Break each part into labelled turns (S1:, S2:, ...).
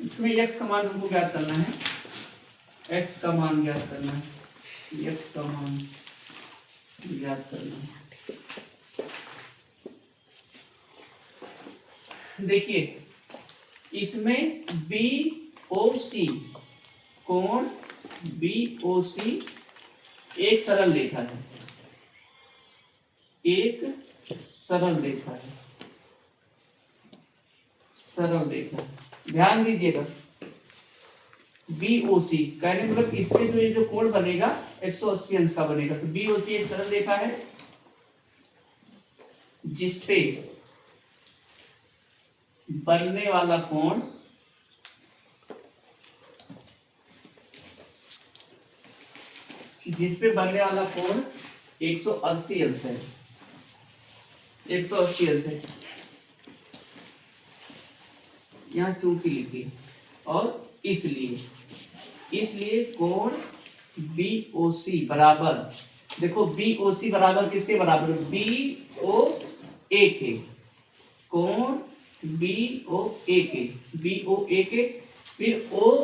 S1: इसमें x का मान हमको ज्ञात करना है, x का मान ज्ञात करना है, x का मान ज्ञात करना है। देखिए इसमें BOC कोण BOC एक सरल रेखा है, एक सरल रेखा है, सरल रेखा। ध्यान दीजिएगा BOC कहने मतलब इसमें जो ये जो कोण बनेगा 180 अंश का बनेगा। तो BOC एक सरल रेखा है जिसपे बनने वाला कोण जिसपे बनने वाला कोण 180 अंश है, 180 अंश है। यहाँ चूंकि लिखिए और इसलिए कोण BOC बराबर, देखो BOC बराबर किसके बराबर, BOA के, कोण BOA के, फिर कोण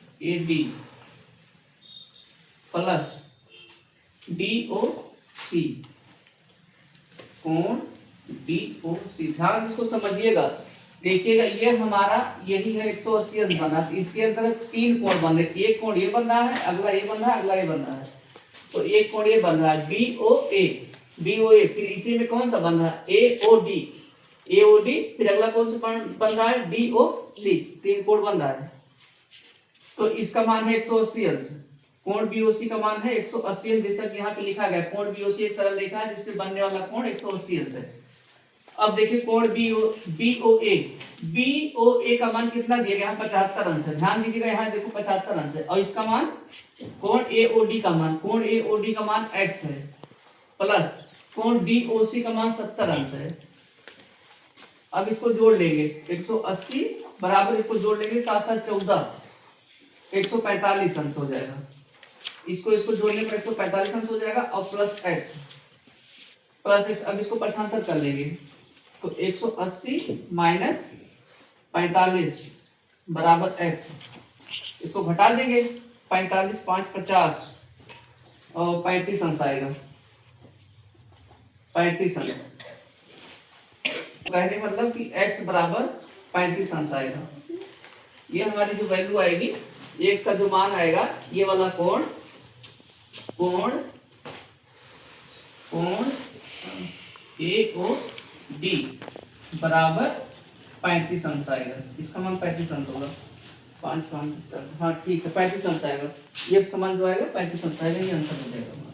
S1: OAD प्लस BOC कोण BOC। ध्यान इसको समझिएगा, देखिएगा ये हमारा यही है 180 अंश बना, इसके अंदर 3 कोण बन रहे, एक कोण ये बन रहा है, अगला ये बन रहा है, अगला ये बन रहा है। तो एक कोण ये बन रहा है BOA, फिर इसी में कौन सा बन रहा है AOD, फिर अगला कौन सा बन रहा है DOC, 3 कोण बन रहा है। तो इसका मान है 180 अंश, कोण BOC का मान है 180 अंश, जैसा कि यहाँ पे लिखा गया। कोण BOC एक सरल रेखा है जिसपे बनने वाला कोण 180 अंश है। अब देखिए कोण BOA का मान कितना दिया गया, 75 अंश है। ध्यान दीजिएगा यहाँ देखो 75 अंश है, और इसका मान कोण AOD का मान x है, प्लस कोण DOC का मान 70 अंश है। अब इसको जोड़ लेंगे 180 बराबर, इसको जोड़ लेंगे 7 7 14, 145 अंश हो जाएगा। इसको जोड़ने पर 145 अंश हो जाएगा, और प्लस x। अब इसको पक्षांतर कर लेंगे तो 180 माइनस 45 बराबर x। इसको घटा देंगे, 45 5 50 और 35 अंश आएगा, 35 अंश। कहने मतलब कि x बराबर 35 अंश आएगा। ये हमारी जो वैल्यू आएगी, x का जो मान आएगा, ये वाला कोण AOD बराबर 35 अंश आएगा। इसका मान 35 अंश होगा, 5 5 हाँ ठीक है, 35 अंश आएगा। ये इसका मान जो आएगा 35 अंश आएगा, ये आंसर हो जाएगा।